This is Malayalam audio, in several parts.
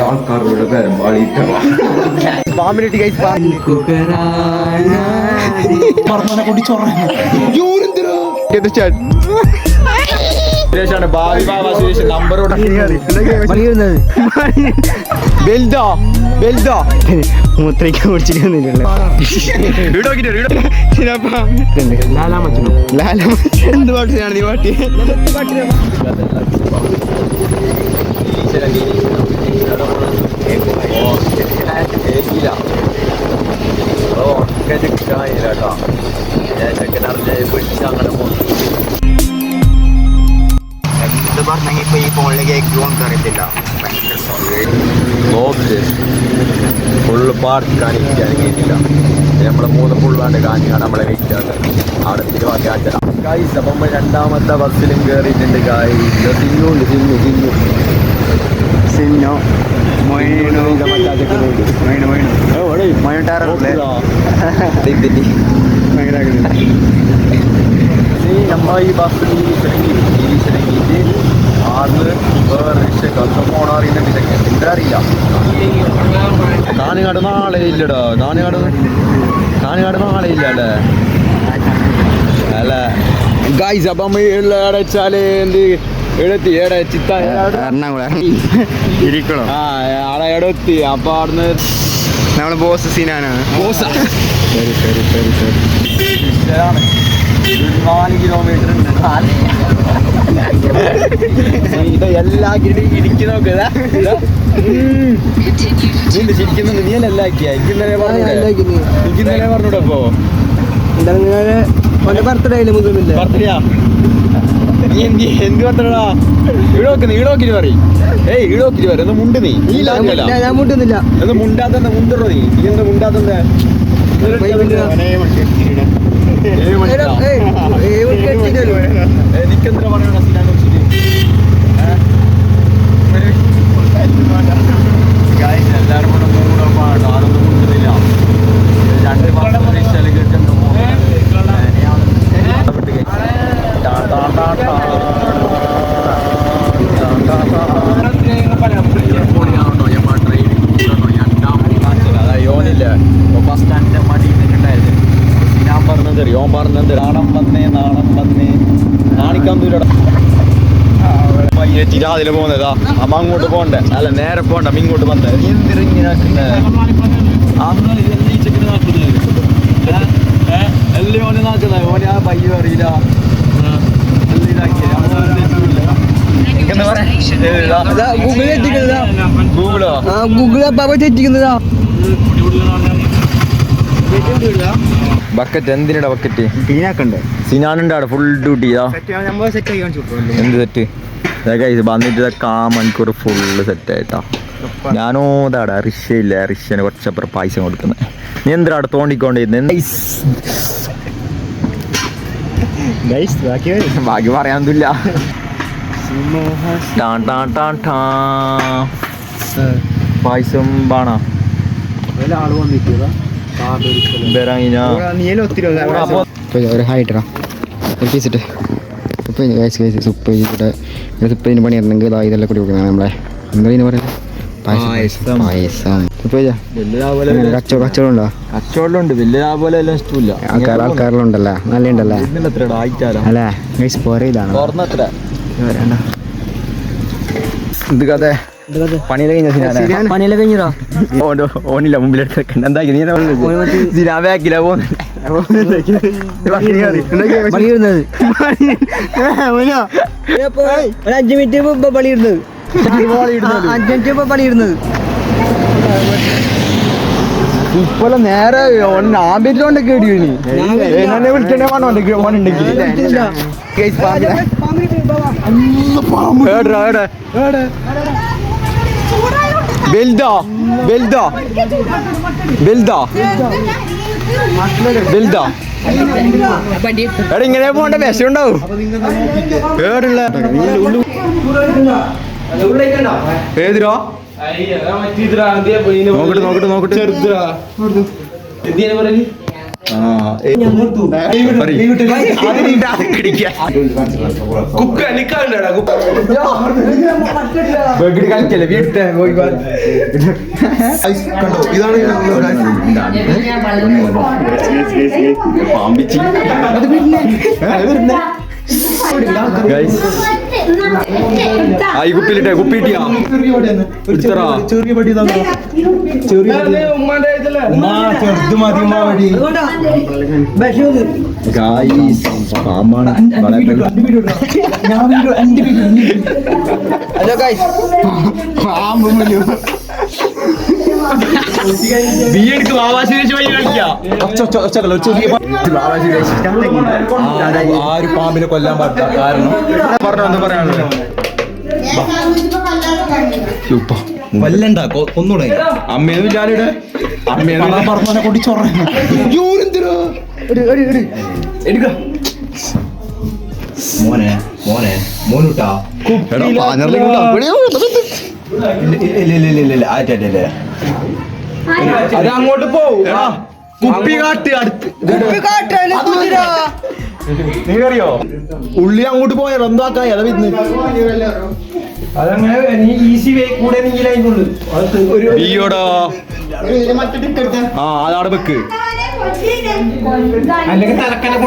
ആൾക്കാരുടെ പേരും ഭാവി ബാബ സുരേഷ് നമ്പറോട് വലുതോ വലുതോ മൂത്രയ്ക്ക് കുടിച്ചിട്ടൊന്നുമില്ലല്ലോ. എന്ത് പാട്ടിനാണ് നീ പാട്ടി? എന്ത് പറഞ്ഞെങ്കിൽ ഇപ്പൊ ഈ ഫോണിലേക്ക് കേൾക്കുമോ അറിയത്തില്ല. ഫുള്ള് പാർക്ക് കാണിക്കാനില്ല. നമ്മളെ മൂന്ന് ഫുള്ളാണ്ട് കാണിക്കാണ് നമ്മളെ വെയിറ്റ് അവിടെ തിരുവാക്കി ആച്ചറ ഗായ്സ്. അപ്പം നമ്മൾ രണ്ടാമത്തെ ബസ്സിലും കയറിയിട്ടുണ്ട് ഗായ്സ്. സിന്നുണ്ട് സിന്നു സിന്നു സിന്നോ നമ്മൾ ഈ ബസ്സിൽ തിരിച്ചിറങ്ങിയിട്ട് ആറ് വേറെ രക്ഷ പോണ അറിയുന്നുണ്ട്. എന്താ അറിയില്ല. കാഞ്ഞങ്ങാട് നാളെ ഇല്ലടാ. കാഞ്ഞങ്ങാട് നാളെ ഇല്ല അല്ലേ അല്ലേ ഗായ്സ്. അപ്പം എവിടെ വെച്ചാല് എന്ത് എടത്തി എടെ ചിത്ത ഇരിക്കണോ? ആ അവിടെ എടത്തി. അപ്പൊ അവിടുന്ന് നമ്മള് ബോസ് സീനാനാണ്. ശരി ശരി ശരി ശരി. 4 കിലോമീറ്റർ ഉണ്ട്. ഇത് എല്ലാ ഇടിക്ക് നോക്കുക. ചിരിക്കുന്നുണ്ട്. നീ അല്ല എല്ലാക്കിയ എനിക്കിന്നലെ പറഞ്ഞൂടെ. അപ്പോ ബർത്ത്ഡേ ബർത്ത്ഡേയാ നീ എന്ത് ബർത്ത്ഡേടാ? ഈടോക്കിന് പറയും. ഏയ് ഈടോക്കിന് പറയും. ഒന്ന് മുണ്ട് നീ ഞാൻ മുണ്ടുന്നില്ല. ഒന്ന് മുണ്ടാത്ത മുണ്ടോ നീ എന്താ മുണ്ടാത്ത? എനിക്കെന്താ പറയണ എല്ലാവരും കൂടെ മൂടപ്പാണ്. അതൊന്നും മുണ്ടുന്നില്ല. 2 മാസം പരീക്ഷയിൽ കിട്ടുന്നു. യോനില്ല ബസ് സ്റ്റാൻഡിന്റെ മടിയിട്ടുണ്ടായിരുന്നു. ഞാൻ പറഞ്ഞത് ഓൻ പറഞ്ഞത് നാണം വന്നേ നാണിക്കാൻ ദൂരം തിരാതില് പോകുന്നതാ. അമ്മ അങ്ങോട്ട് പോണ്ടേ? അല്ല നേരെ പോണ്ട. ഇങ്ങോട്ട് വന്നേ. എന്തിങ്ങനെ എല്ലാം ഓനെ നാക്കുന്നത്. ഓനെ ആ പയ്യ അറിയില്ല. ബക്കറ്റ് എന്തിനാ ബക്കറ്റ്? സിനാനുണ്ട് അവിടെ ഫുൾ ഡ്യൂട്ടി. എന്ത് സെറ്റ് വന്നിട്ട് 1 മണിക്കൂർ ഫുള്ള് സെറ്റായിട്ടാ. ഞാനോ ഇതാടാ റിഷയില്ല. റിഷന് കുറച്ചപ്പുറം പായസം കൊടുക്കുന്നത്. നീ എന്തിനാ അവിടെ തോണ്ടിക്കൊണ്ടിരുന്നത്? ബാക്കി പറയാനൊന്നുമില്ല. പായസം ബാണാ സുപ്പേജിന് പണിയിരുന്നെങ്കിൽ ഇതെല്ലാം കൂടി കൊടുക്കുന്നതാണ് നമ്മളെ എന്താ പറയുന്നത് പായസം. കച്ചവടം ഉണ്ടോ? കച്ചവടം ഉണ്ട്. വലിയ പോലെ എല്ലാം ഇഷ്ടമില്ല. ആൾക്കാരെല്ലാം ഉണ്ടല്ലോ. നല്ല ഉണ്ടല്ലേ അല്ലേ? സ്പോർ ഇതാണ് ഇത് കഥ. പണിയെല്ലാം കഴിഞ്ഞോ? ഓനില്ല മുമ്പിലെടുത്ത് എന്താക്കില്ല പോകുന്നു. 5 മിനിറ്റ് മുമ്പ് പണിയിടുന്നത്. 5 മിനിറ്റ് മുമ്പ് പണിയിടുന്നത്. ഇപ്പൊ നേരെ ആമ്പിലോണ്ടൊക്കെ എന്നെ വിളിക്കണേ പോണുണ്ടെങ്കിൽ വലുതാ വലുതാ വലുതാ വലുതാ. എടാ ഇങ്ങനെ പോണ്ട വിഷം ഉണ്ടാവും. ഏതിരോ നോക്കട്ടെ. കളിക്കല്ലേ വീട്ടെ പോയി പാമ്പിച്ച് ഈ കുപ്പിയിലിട്ടെ കുപ്പിട്ടിയാ പാമ്പാണ് ബിഎഡ്ക്ക് വാവാശിരേഷ് വഴി കളിക്കാം ആര് പാമ്പിനെ കൊല്ലാൻ പാടില്ല കാരണം പറഞ്ഞു എന്താ പറയാനുള്ളത് കൊല്ലണ്ട കൊന്നൂടെ അമ്മയൊന്നും ഞാനിവിടെ അമ്മയെ പറഞ്ഞ കൊണ്ടി ചൊറ മോനെ മോനെ മോനുട്ടാ അത് അങ്ങോട്ട് പോവും കുപ്പി കാട്ട് അടുത്ത് നീ അറിയോ ഉള്ളി അങ്ങോട്ട് പോയ എന്താക്കാ എതാ വിന്ന് അതങ്ങനെ നീ ഈസി വേ കൂടെ നീങ്ങിലായിക്കൊള്ളു ആ അതവിടെ വെക്ക് അല്ലെങ്കിൽ തലക്കനെ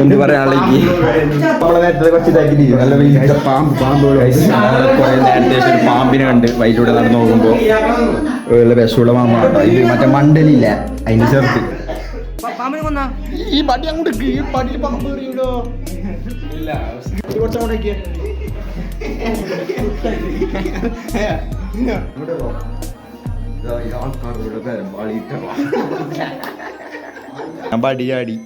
എന്ത് പറയാനുള്ള പാമ്പിനെ കണ്ട് വയലിലൂടെ നടന്നു നോക്കുമ്പോ വിഷമുള്ള പാമ്പാട്ടോ ഇത് മറ്റേ മണ്ടലില്ല അതിന്റെ ചേർത്ത് ഈ പടി അങ്ങോട്ട് ഈ പടിയിൽ പാമ്പ് കയറിയോ കുറച്ചങ്ങോട്ടേക്ക് ഞാൻ പടി ചാടി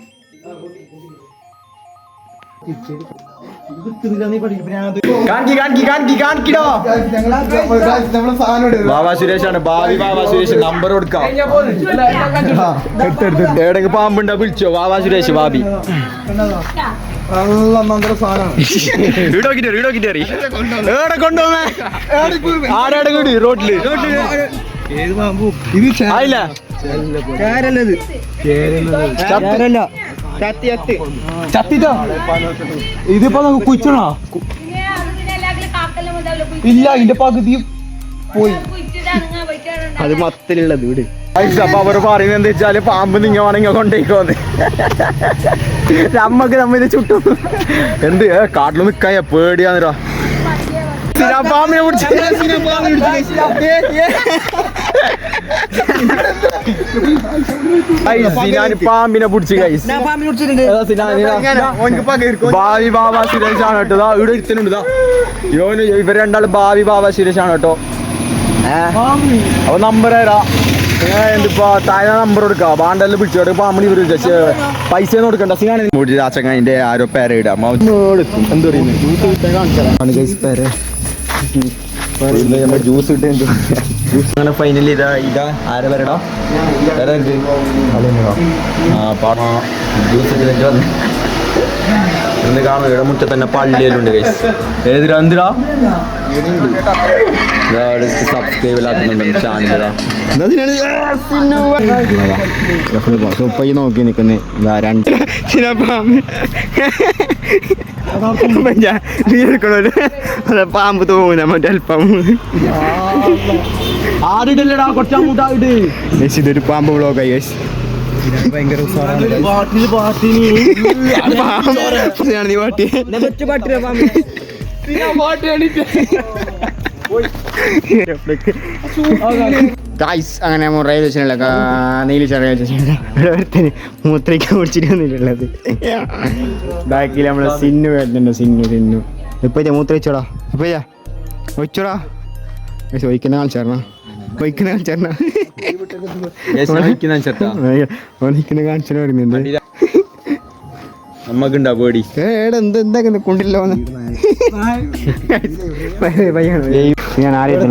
ബാബാ സുരേഷാണ് ഭാവി ബാബാ സുരേഷ് നമ്പർ കൊടുക്കാം എവിടെയൊക്കെ പാമ്പുണ്ടോ വിളിച്ചോ ബാബാ സുരേഷ് ഭാവി കൊണ്ടുപോകുന്നേ ആടെ കൂടി റോട്ടില് ആയില്ല ചത്തിട്ടോ ഇതിപ്പോ നമുക്ക് കുച്ചണോ ഇല്ല ഇതിന്റെ പകുതി പോയി അത് മത്തിലുള്ളത് വീട് അപ്പൊ അവർ പറയുന്നത് എന്താ വെച്ചാല് പാമ്പ് നിങ്ങ വേണമെങ്കിൽ കൊണ്ടേക്കോന്ന് നമ്മക്ക് നമ്മ ചുട്ടു എന്ത് കാട്ടിൽ നിക്കായ പേടിയാന്നിരാ പാമ്പിനെ പാമ്പിനെ പിടിച്ച് ഭാവി ബാബാ സുരേഷ് ആണ് കേട്ടോ ഇവിടെ ഒരുത്തനുണ്ട് ഇവർ രണ്ടാളും ഭാവി ബാബാ സുരേഷ് ആണ് കേട്ടോ അപ്പൊ നമ്പർ തരാ എന്തിപ്പോ താഴെ നമ്പർ കൊടുക്കുക ബാണ്ടെല്ലാം പിടിച്ചോട്ട് പാമ്പിന് ഇവർ പൈസ കൊടുക്കണ്ട സിനാണ് ചാച്ചങ്ങന്റെ ആരോ പേര ഇടാം എന്ത് പറയുന്നത് ജ്യൂസ് ഇട്ട് അങ്ങനെ ഫൈനലി ഇതാ ആരെ വരടാ ജ്യൂസ് ഇട്ട് വന്ന് എന്ത് കാണും ഇവിടെ മുറ്റ തന്നെ പള്ളിയെല്ലാം കൈസ് ഏതിരാ എന്തിരാ സബ്സ്ക്രൈബിലാക്കുന്നുണ്ട് ചാനലിലാ നോക്കി നിക്കുന്നേ നീ എടുക്കണല്ലോ അതെ പാമ്പ് തോന്നുന്ന മറ്റേ അല്പം ആടിടല്ലടാ കുറച്ചായിട്ട് ഇതൊരു പാമ്പ് ബ്ലോഗായി ഗൈസ് ഭയങ്കര നീ പാട്ടി അങ്ങനെ റെയിൽവേ സ്റ്റേഷനിലൊക്കെ നീലിച്ച റെയിൽവേ സ്റ്റേഷനിൽ മൂത്രയ്ക്ക് കുടിച്ചിട്ട് വന്നിട്ടുള്ളത് ബാക്കിൽ നമ്മളെ സിന്നു വരുന്നുണ്ട് സിന്നു ഇപ്പൊ മൂത്രയിച്ചോടാ ഇപ്പൊ ഒഴിച്ചോടാ ഒഴിക്കുന്ന കാണിച്ചാരണ ഒഴിക്കുന്ന കാണിച്ചാരണ കാണിച്ചാൽ വരുന്നുണ്ട് നമ്മക്കുണ്ടാ പേടി ഏടെ എന്താ കൊണ്ടില്ലോ ഞാൻ ആരെത്തിയ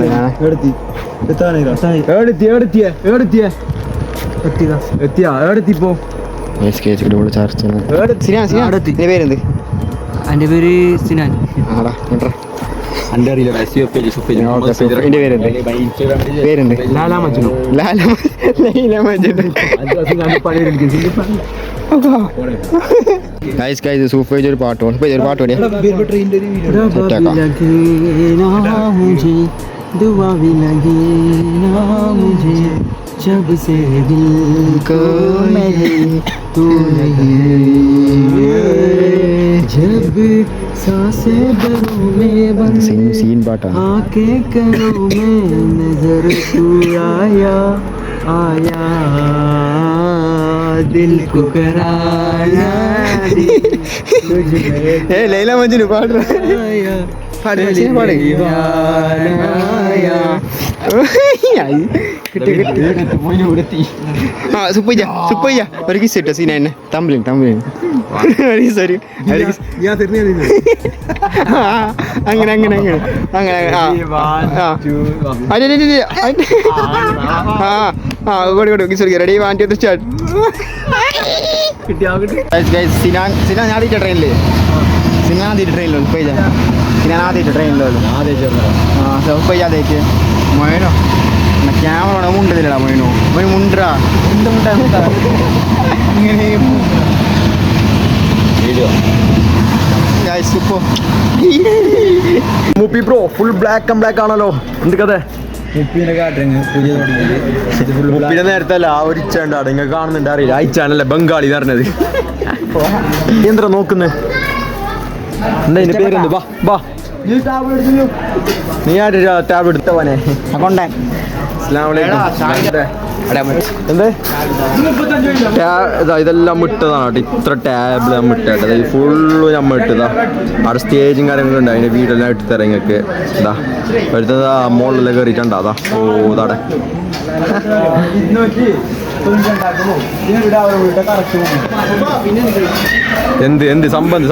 പേരെന്ത് എൻ്റെ പേര് സിനാൻ. ആടാ എന്റെ അറിയില്ല എന്റെ പേരെന്ത് പേരെന്ത് ലാലാ മജ്നു. സൂഫേജ് ഒരു പാട്ട് ഒരു പാട്ട് പാടിയ जब से दिल को मेरे तू नहीं, जब सांसें दरों में बंद സീൻ പാട്ടാണ് आंखें करों में नजर तू आया आया दिल को कराया ലൈല മജ്നു പാട്ട് आया സുപ്പയ്യ ഒരു കിസ് ഇട്ടോ സീന എന്നെ തമ്പിലിൻ സോറി അങ്ങനെ അങ്ങനെ അങ്ങനെ അങ്ങനെ കൊടു കിസ് റെഡി 1 2 3 സ്റ്റാർട്ട് സിനാൻ ആദ്യത്തെ ട്രെയിനില് സിനാൻ ആദ്യത്തെ ട്രെയിനിലോ സുപ്പയ്യ സിനാൻ ആദ്യത്തെ ട്രെയിനിലോ സുപ്പയ്യ ആദ്യത്തെ മോയനോ ക്യാമറ മുണ്ടതില്ലടാ മോയനോ മോയ് മുണ്ടാ ഇങ്ങനെ മുപ്പി ബ്രോ ഫുൾ ബ്ലാക്ക് ആണല്ലോ എന്ത് കഥ മുപ്പിന്റെ നേരത്തെ അല്ല ആ ഒരു ഇച്ചുണ്ടാണ് നിങ്ങൾ കാണുന്നുണ്ട് അറിയില്ല അയച്ചാണല്ലേ ബംഗാളി പറഞ്ഞത് എന്താ നോക്കുന്നത് എന്താ ഇതിന്റെ പേരെന്ത് വാ നീ ആര് ടാബ്ലറ്റ് എടുത്തവനെ കൊണ്ടേ ഇതെല്ലാം ഇട്ടതാണ് ഇത്ര ടാബിൾ നമ്മ ഇട്ടത് ഫുള്ള് നമ്മ ഇട്ടതാ അവിടെ സ്റ്റേജും കാര്യങ്ങളും ഉണ്ട് അതിന്റെ വീടെല്ലാം ഇട്ട് തരാം നിങ്ങൾക്ക് ഇതാ എടുത്തത് ആ മോളിലെല്ലാം കയറിയിട്ടുണ്ടാ അതാ ഓ ഇതാടെ എന്ത് സംബന്ധ്